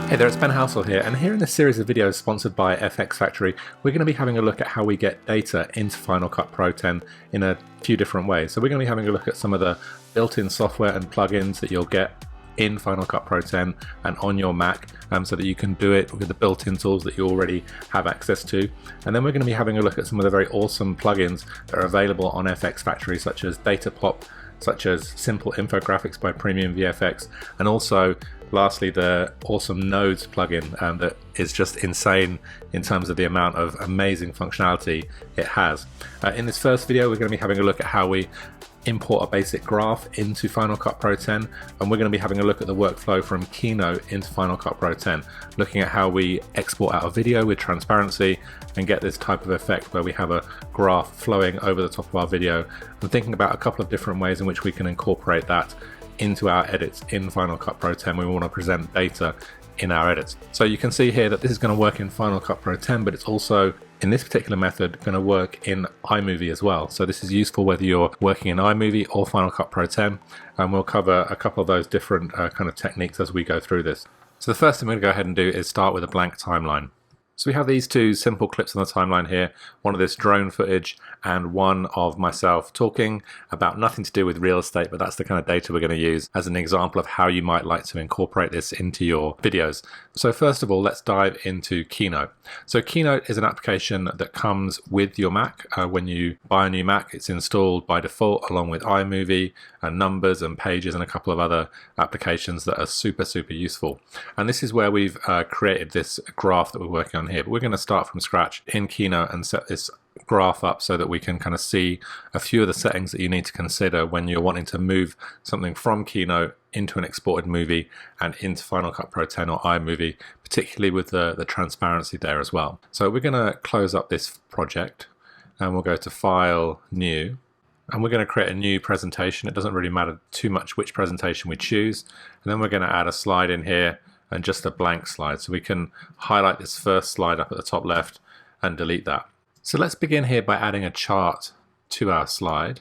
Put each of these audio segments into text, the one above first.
Hey there, it's Ben Housel here, and here in this series of videos sponsored by FxFactory, we're going to be having a look at how we get data into Final Cut Pro 10 in a few different ways. So we're going to be having a look at some of the built-in software and plugins that you'll get in Final Cut Pro 10 and on your Mac, so that you can do it with the built-in tools that you already have access to. And then we're going to be having a look at some of the very awesome plugins that are available on FxFactory, such as Data Pop, such as Simple Infographics by Premium VFX, and also lastly the awesome Nodes plugin that is just insane in terms of the amount of amazing functionality it has. In this first video we're going to be having a look at how we import a basic graph into Final Cut Pro 10, and we're going to be having a look at the workflow from Keynote into Final Cut Pro 10, looking at how we export out a video with transparency and get this type of effect where we have a graph flowing over the top of our video, and thinking about a couple of different ways in which we can incorporate that into our edits in Final Cut Pro 10. We want to present data in our edits. So you can see here that this is going to work in Final Cut Pro 10, but it's also, in this particular method, going to work in iMovie as well. So this is useful whether you're working in iMovie or Final Cut Pro 10, and we'll cover a couple of those different kind of techniques as we go through this. So the first thing we're going to go ahead and do is start with a blank timeline. So we have these two simple clips on the timeline here, one of this drone footage and one of myself talking about nothing to do with real estate, but that's the kind of data we're going to use as an example of how you might like to incorporate this into your videos. So first of all, let's dive into Keynote. So Keynote is an application that comes with your Mac. When you buy a new Mac, it's installed by default along with iMovie and Numbers and Pages and a couple of other applications that are super useful. And this is where we've created this graph that we're working on here, but we're going to start from scratch in Keynote and set this graph up so that we can kind of see a few of the settings that you need to consider when you're wanting to move something from Keynote into an exported movie and into Final Cut Pro 10 or iMovie, particularly with the transparency there as well. So we're going to close up this project and we'll go to File, New, and we're going to create a new presentation. It doesn't really matter too much which presentation we choose, and then we're going to add a slide in here and just a blank slide. So we can highlight this first slide up at the top left and delete that. So let's begin here by adding a chart to our slide.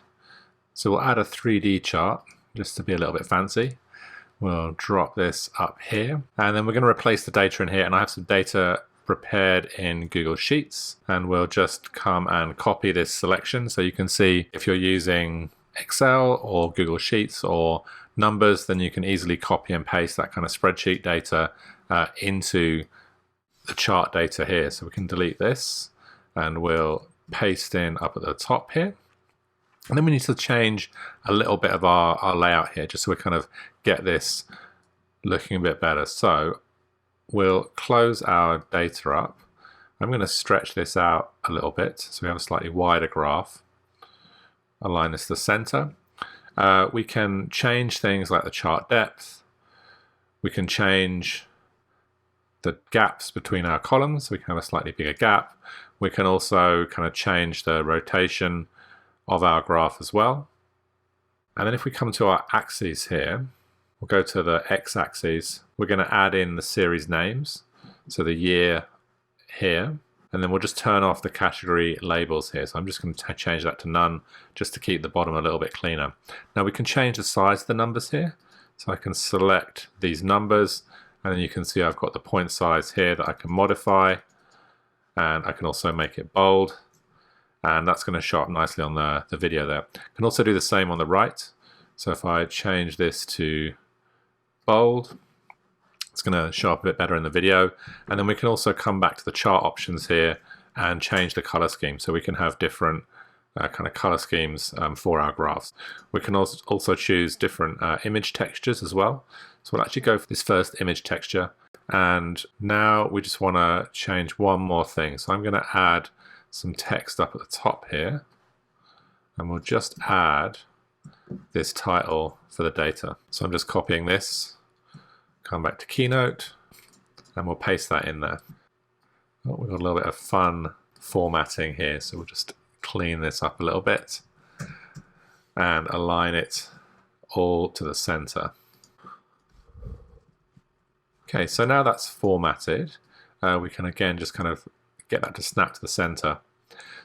So we'll add a 3D chart just to be a little bit fancy. We'll drop this up here, and then we're going to replace the data in here, and I have some data prepared in Google Sheets, and we'll just come and copy this selection. So you can see if you're using Excel or Google Sheets or Numbers, then you can easily copy and paste that kind of spreadsheet data into the chart data here. So we can delete this and we'll paste in up at the top here. And then we need to change a little bit of our layout here, just so we kind of get this looking a bit better. So we'll close our data up. I'm going to stretch this out a little bit so we have a slightly wider graph. Align this to the center. We can change things like the chart depth. We can change the gaps between our columns, so we can have a slightly bigger gap. We can also kind of change the rotation of our graph as well. And then if we come to our axes here, we'll go to the x-axis. We're going to add in the series names, so the year here, and then we'll just turn off the category labels here. So I'm just going to change that to none, just to keep the bottom a little bit cleaner. Now we can change the size of the numbers here. So I can select these numbers, and then you can see I've got the point size here that I can modify, and I can also make it bold, and that's going to show up nicely on the video there. I can also do the same on the right. So if I change this to bold, it's going to show up a bit better in the video. And then we can also come back to the chart options here and change the color scheme. So we can have different kind of color schemes for our graphs. We can also choose different image textures as well. So we'll actually go for this first image texture. And now we just want to change one more thing. So I'm going to add some text up at the top here. And we'll just add this title for the data. So I'm just copying this, come back to Keynote, and we'll paste that in there. Oh, we've got a little bit of fun formatting here, so we'll just clean this up a little bit and align it all to the center. Okay, so now that's formatted, we can again just kind of get that to snap to the center.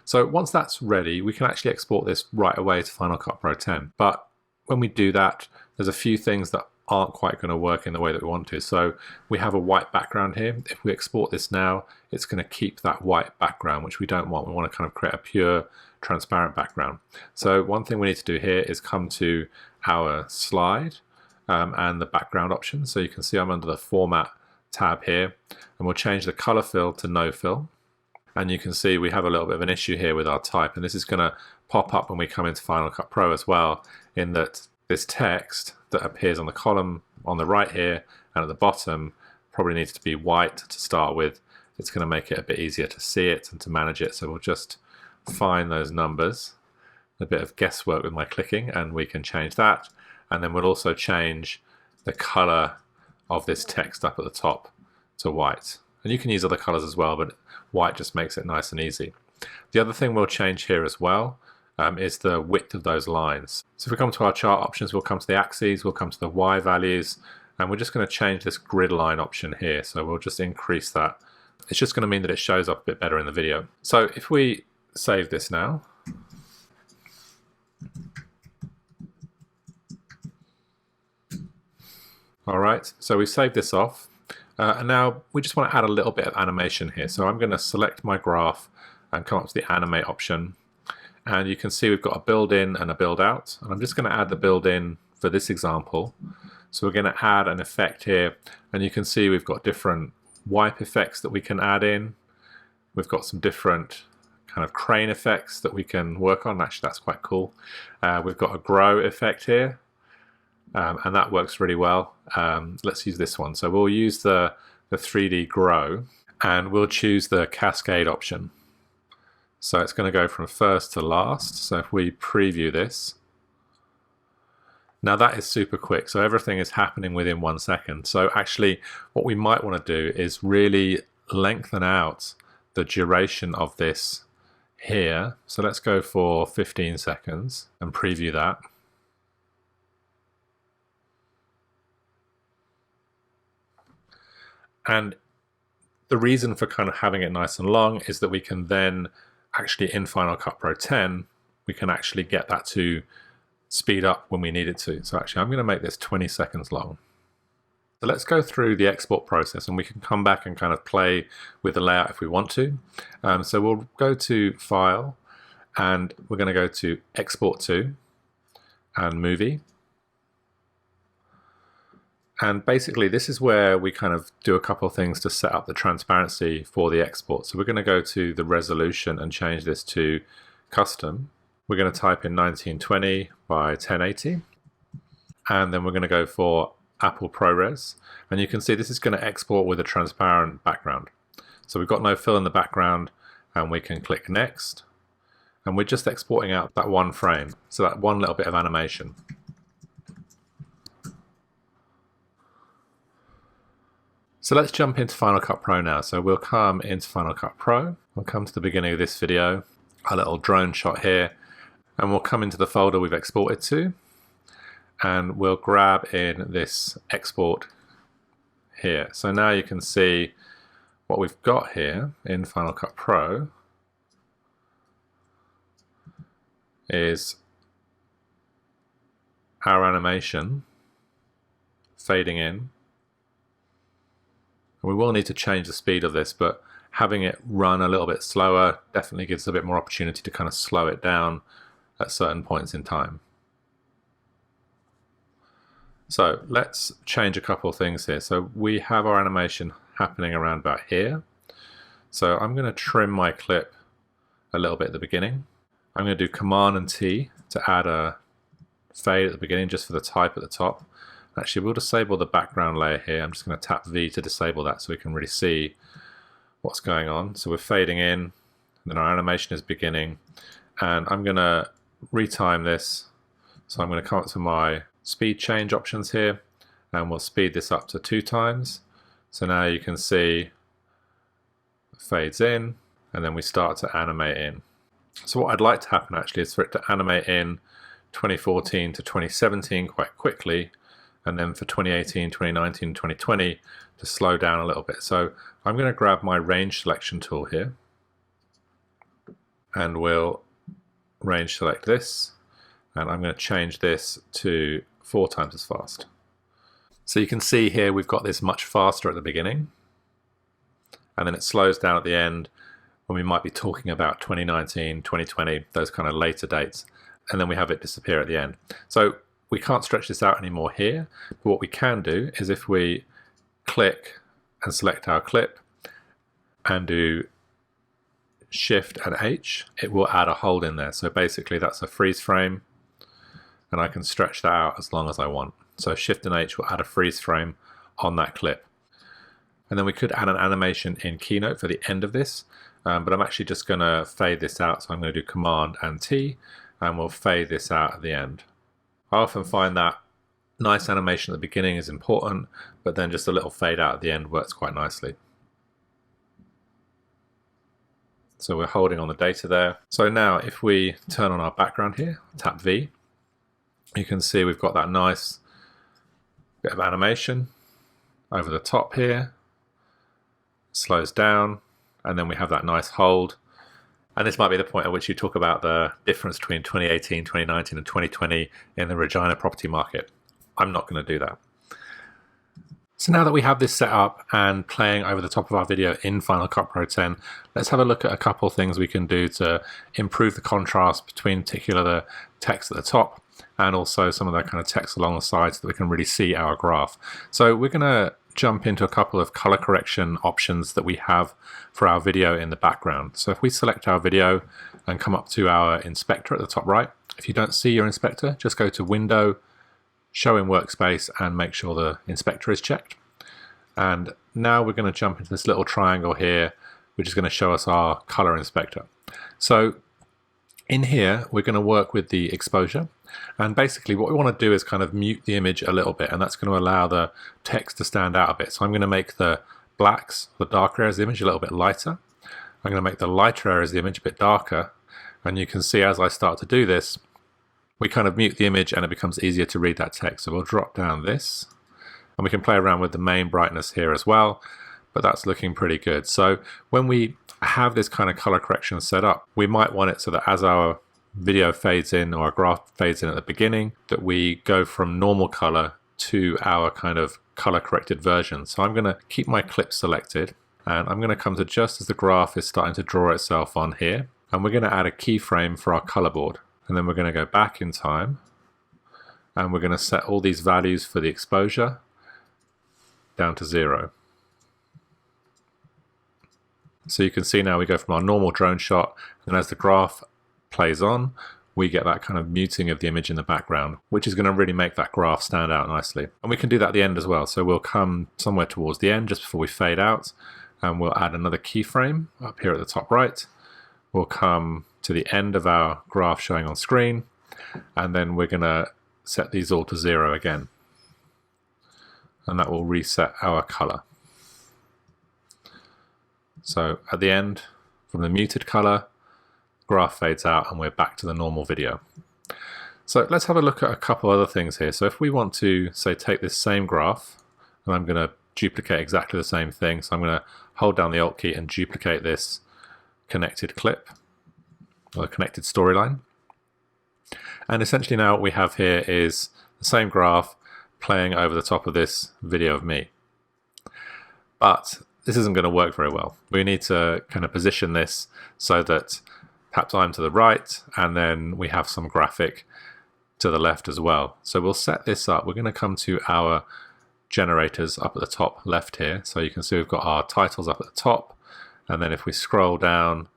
So once that's ready, we can actually export this right away to Final Cut Pro 10. But when we do that, there's a few things that aren't quite going to work in the way that we want to. So we have a white background here. If we export this now, it's going to keep that white background, which we don't want. We want to kind of create a pure transparent background. So one thing we need to do here is come to our slide and the background options. So you can see I'm under the format tab here, and we'll change the color fill to no fill. And you can see we have a little bit of an issue here with our type, and this is going to pop up when we come into Final Cut Pro as well, in that this text that appears on the column on the right here and at the bottom probably needs to be white to start with. It's going to make it a bit easier to see it and to manage it. So we'll just find those numbers, a bit of guesswork with my clicking, and we can change that. And then we'll also change the color of this text up at the top to white. And you can use other colors as well, but white just makes it nice and easy. The other thing we'll change here as well is the width of those lines. So if we come to our chart options, we'll come to the axes, we'll come to the Y values, and we're just going to change this grid line option here. So we'll just increase that. It's just going to mean that it shows up a bit better in the video. So if we save this now, all right, so we saved this off. And now we just want to add a little bit of animation here. So I'm going to select my graph and come up to the animate option. And you can see we've got a build in and a build out. And I'm just going to add the build in for this example. So we're going to add an effect here. And you can see we've got different wipe effects that we can add in. We've got some different kind of crane effects that we can work on. Actually, that's quite cool. We've got a grow effect here. And that works really well. Let's use this one. So we'll use the 3D grow, and we'll choose the cascade option. So it's going to go from first to last. So if we preview this, now that is super quick. So everything is happening within 1 second. So actually what we might want to do is really lengthen out the duration of this here. So let's go for 15 seconds and preview that. And the reason for kind of having it nice and long is that we can then actually, in Final Cut Pro 10, we can actually get that to speed up when we need it to. So actually, I'm going to make this 20 seconds long. So let's go through the export process, and we can come back and kind of play with the layout if we want to. So we'll go to File, and we're going to go to Export To and Movie. And basically this is where we kind of do a couple of things to set up the transparency for the export. So we're going to go to the resolution and change this to custom. We're going to type in 1920 by 1080. And then we're going to go for Apple ProRes. And you can see this is going to export with a transparent background. So we've got no fill in the background, and we can click next. And we're just exporting out that one frame. So that one little bit of animation. So let's jump into Final Cut Pro now. So we'll come into Final Cut Pro. We'll come to the beginning of this video, a little drone shot here, and we'll come into the folder we've exported to, and we'll grab in this export here. So now you can see what we've got here in Final Cut Pro is our animation fading in. We will need to change the speed of this, but having it run a little bit slower definitely gives a bit more opportunity to kind of slow it down at certain points in time. So let's change a couple of things here. So we have our animation happening around about here. So I'm going to trim my clip a little bit at the beginning. I'm going to do Command and T to add a fade at the beginning just for the type at the top. Actually, we'll disable the background layer here. I'm just going to tap V to disable that so we can really see what's going on. So we're fading in, then our animation is beginning, and I'm going to retime this. So I'm going to come up to my speed change options here, and we'll speed this up to 2 times. So now you can see it fades in, and then we start to animate in. So what I'd like to happen actually is for it to animate in 2014 to 2017 quite quickly, and then for 2018, 2019, 2020 to slow down a little bit. So I'm going to grab my range selection tool here, and we'll range select this, and I'm going to change this to 4 times as fast. So you can see here we've got this much faster at the beginning, and then it slows down at the end when we might be talking about 2019, 2020, those kind of later dates, and then we have it disappear at the end. So we can't stretch this out anymore here, but what we can do is if we click and select our clip and do Shift and H, it will add a hold in there. So basically that's a freeze frame, and I can stretch that out as long as I want. So Shift and H will add a freeze frame on that clip. And then we could add an animation in Keynote for the end of this, but I'm actually just going to fade this out. So I'm going to do Command and T, and we'll fade this out at the end. I often find that nice animation at the beginning is important, but then just a little fade out at the end works quite nicely. So we're holding on the data there. So now if we turn on our background here, tap V, you can see we've got that nice bit of animation over the top here, slows down, and then we have that nice hold. And this might be the point at which you talk about the difference between 2018, 2019 and 2020 in the Regina property market. I'm not going to do that. So now that we have this set up and playing over the top of our video in Final Cut Pro 10, let's have a look at a couple of things we can do to improve the contrast between particular the text at the top and also some of that kind of text along the sides so that we can really see our graph. So we're going to jump into a couple of color correction options that we have for our video in the background. So if we select our video and come up to our inspector at the top right, if you don't see your inspector, just go to Window, Show in Workspace, and make sure the inspector is checked. And now we're going to jump into this little triangle here, which is going to show us our color inspector. So in here, we're going to work with the exposure. And basically what we want to do is kind of mute the image a little bit, and that's going to allow the text to stand out a bit. So I'm going to make the blacks, the darker areas of the image, a little bit lighter. I'm going to make the lighter areas of the image a bit darker. And you can see as I start to do this, we kind of mute the image and it becomes easier to read that text. So we'll drop down this, and we can play around with the main brightness here as well, but that's looking pretty good. So when we have this kind of color correction set up, we might want it so that as our video fades in or our graph fades in at the beginning, that we go from normal color to our kind of color corrected version. So I'm going to keep my clip selected, and I'm going to come to just as the graph is starting to draw itself on here, and we're going to add a keyframe for our color board. And then we're going to go back in time, and we're going to set all these values for the exposure down to 0. So you can see now we go from our normal drone shot, and as the graph plays on, we get that kind of muting of the image in the background, which is going to really make that graph stand out nicely. And we can do that at the end as well. So we'll come somewhere towards the end just before we fade out, and we'll add another keyframe up here at the top right. We'll come to the end of our graph showing on screen, and then we're going to set these all to 0 again, and that will reset our color. So at the end, from the muted color, graph fades out and we're back to the normal video. So let's have a look at a couple other things here. So if we want to, say, take this same graph, and I'm going to duplicate exactly the same thing, so I'm going to hold down the Alt key and duplicate this connected clip, or a connected storyline. And essentially now what we have here is the same graph playing over the top of this video of me. But this isn't going to work very well. We need to kind of position this so that perhaps I'm to the right, and then we have some graphic to the left as well. So we'll set this up. We're going to come to our generators up at the top left here. So you can see we've got our titles up at the top. And then if we scroll down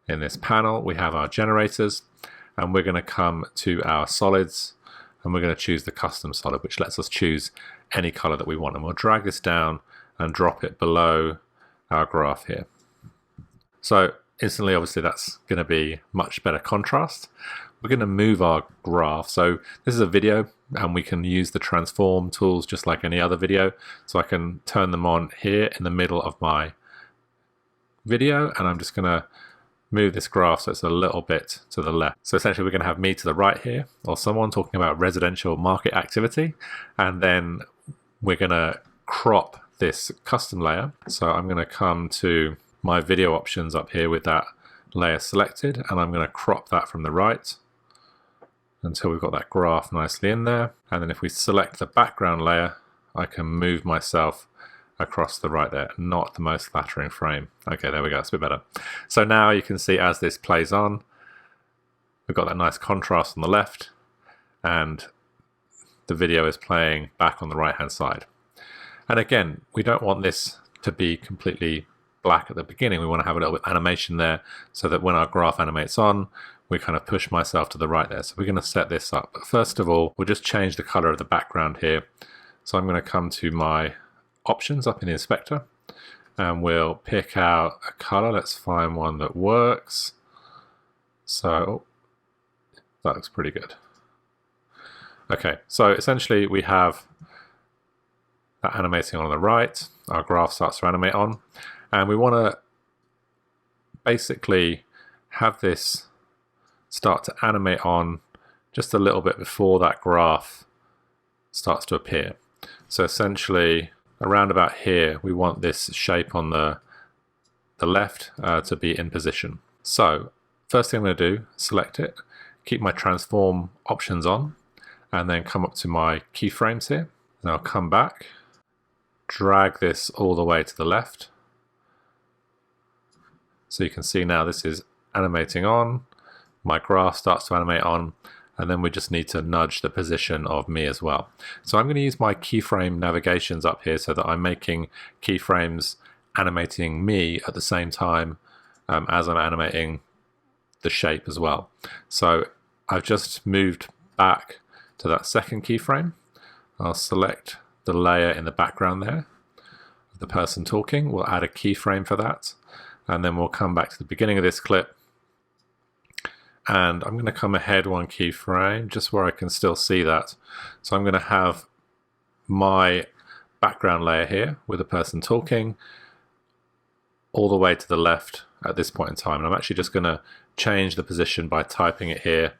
in this panel, we have our generators, and we're going to come to our solids, and we're going to choose the custom solid, which lets us choose any color that we want. And we'll drag this down and drop it below our graph here. So instantly, obviously, that's going to be much better contrast. We're going to move our graph. So this is a video, and we can use the transform tools just like any other video. So I can turn them on here in the middle of my video, and I'm just going to move this graph so it's a little bit to the left. So essentially we're going to have me to the right here, or someone talking about residential market activity, and then we're going to crop this custom layer. So I'm going to come to my video options up here with that layer selected, and I'm going to crop that from the right until we've got that graph nicely in there. And then if we select the background layer I can move myself across the right there. Not the most flattering frame. Okay, there we go, it's a bit better. So now you can see as this plays on, we've got that nice contrast on the left, and the video is playing back on the right hand side. And again, we don't want this to be completely black at the beginning. We want to have a little bit of animation there so that when our graph animates on, we kind of push myself to the right there. So we're going to set this up. But first of all, we'll just change the color of the background here. So I'm going to come to my options up in the inspector, and we'll pick out a color. Let's find one that works. So that looks pretty good. Okay, so essentially we have that animating on the right. Our graph starts to animate on, and we want to basically have this start to animate on just a little bit before that graph starts to appear. So essentially around about here, we want this shape on the left to be in position. So first thing I'm going to do, select it, keep my transform options on, and then come up to my keyframes here. And I'll come back, drag this all the way to the left. So you can see now this is animating on, my graph starts to animate on, and then we just need to nudge the position of me as well. So I'm going to use my keyframe navigations up here so that I'm making keyframes animating me at the same time as I'm animating the shape as well. So I've just moved back to that second keyframe. I'll select the layer in the background there of the person talking. We'll add a keyframe for that, and then we'll come back to the beginning of this clip, and I'm going to come ahead one keyframe just where I can still see that. So I'm going to have my background layer here with the person talking all the way to the left at this point in time, and I'm actually just going to change the position by typing it here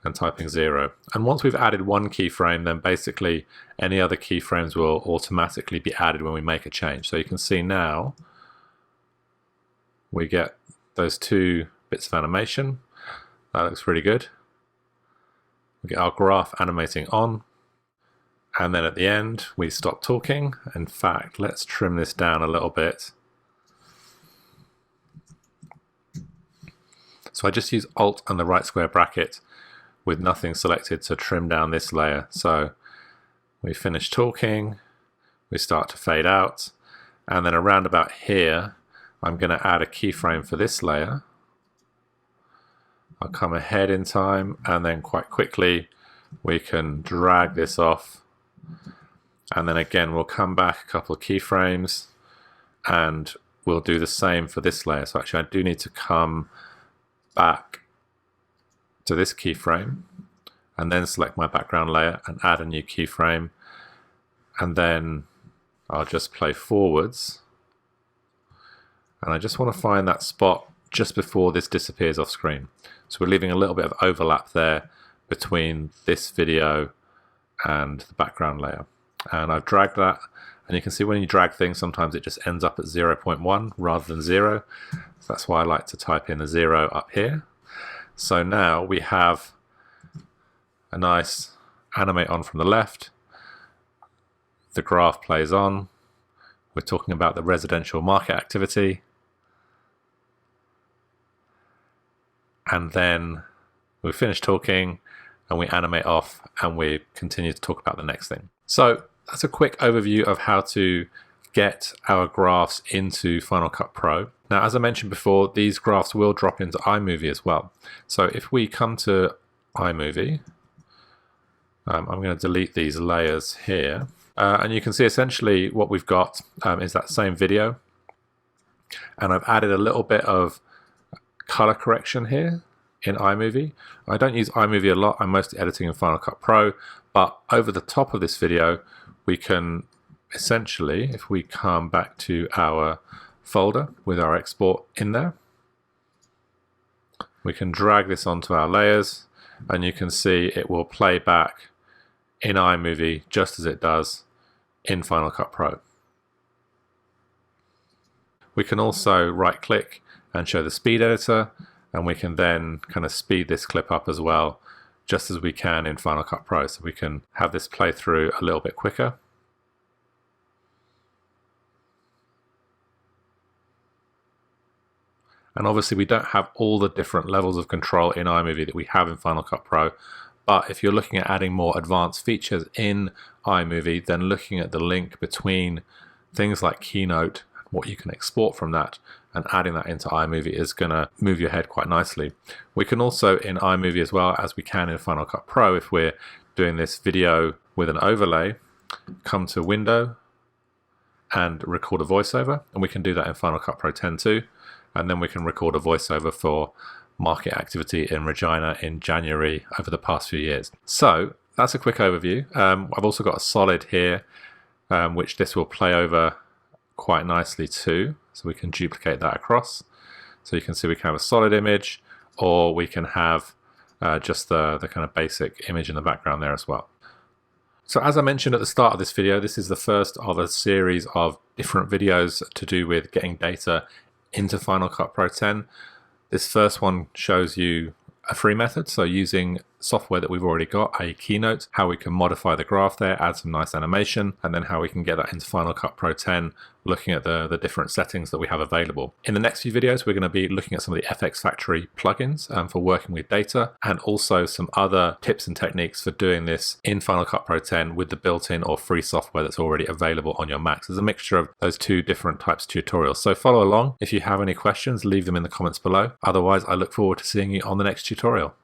and typing 0. And once we've added one keyframe, then basically any other keyframes will automatically be added when we make a change. So you can see now we get those two bits of animation. That looks really good. We get our graph animating on, and then at the end we stop talking. In fact, let's trim this down a little bit. So I just use Alt and the right square bracket with nothing selected to trim down this layer. So we finish talking, we start to fade out, and then around about here I'm going to add a keyframe for this layer. I'll come ahead in time, and then quite quickly we can drag this off, and then again we'll come back a couple of keyframes and we'll do the same for this layer. So actually I do need to come back to this keyframe and then select my background layer and add a new keyframe, and then I'll just play forwards, and I just want to find that spot just before this disappears off screen. So we're leaving a little bit of overlap there between this video and the background layer, and I've dragged that, and you can see when you drag things sometimes it just ends up at 0.1 rather than 0. So that's why I like to type in a 0 up here. So now we have a nice animate on from the left, the graph plays on, we're talking about the residential market activity, and then we finish talking and we animate off and we continue to talk about the next thing. So that's a quick overview of how to get our graphs into Final Cut Pro. Now, as I mentioned before, these graphs will drop into iMovie as well. So if we come to iMovie, I'm going to delete these layers here, and you can see essentially what we've got is that same video, and I've added a little bit of color correction here in iMovie. I don't use iMovie a lot, I'm mostly editing in Final Cut Pro, but over the top of this video we can essentially, if we come back to our folder with our export in there, we can drag this onto our layers, and you can see it will play back in iMovie just as it does in Final Cut Pro. We can also right click and show the speed editor, and we can then kind of speed this clip up as well, just as we can in Final Cut Pro. So we can have this play through a little bit quicker. And obviously we don't have all the different levels of control in iMovie that we have in Final Cut Pro, but if you're looking at adding more advanced features in iMovie, then looking at the link between things like Keynote, what you can export from that, and adding that into iMovie is going to move your head quite nicely. We can also in iMovie, as well as we can in Final Cut Pro, if we're doing this video with an overlay, come to Window and record a voiceover, and we can do that in Final Cut Pro 10 too, and then we can record a voiceover for market activity in Regina in January over the past few years. So that's a quick overview. I've also got a solid here, which this will play over quite nicely too, so we can duplicate that across. So you can see we can have a solid image, or we can have just the kind of basic image in the background there as well. So as I mentioned at the start of this video, this is the first of a series of different videos to do with getting data into Final Cut Pro 10. This first one shows you a free method, so using software that we've already got, a Keynote, how we can modify the graph there, add some nice animation, and then how we can get that into Final Cut Pro 10, looking at the different settings that we have available. In the next few videos, we're going to be looking at some of the FxFactory plugins for working with data, and also some other tips and techniques for doing this in Final Cut Pro 10 with the built-in or free software that's already available on your Macs. There's a mixture of those two different types of tutorials. So follow along. If you have any questions, leave them in the comments below. Otherwise, I look forward to seeing you on the next tutorial.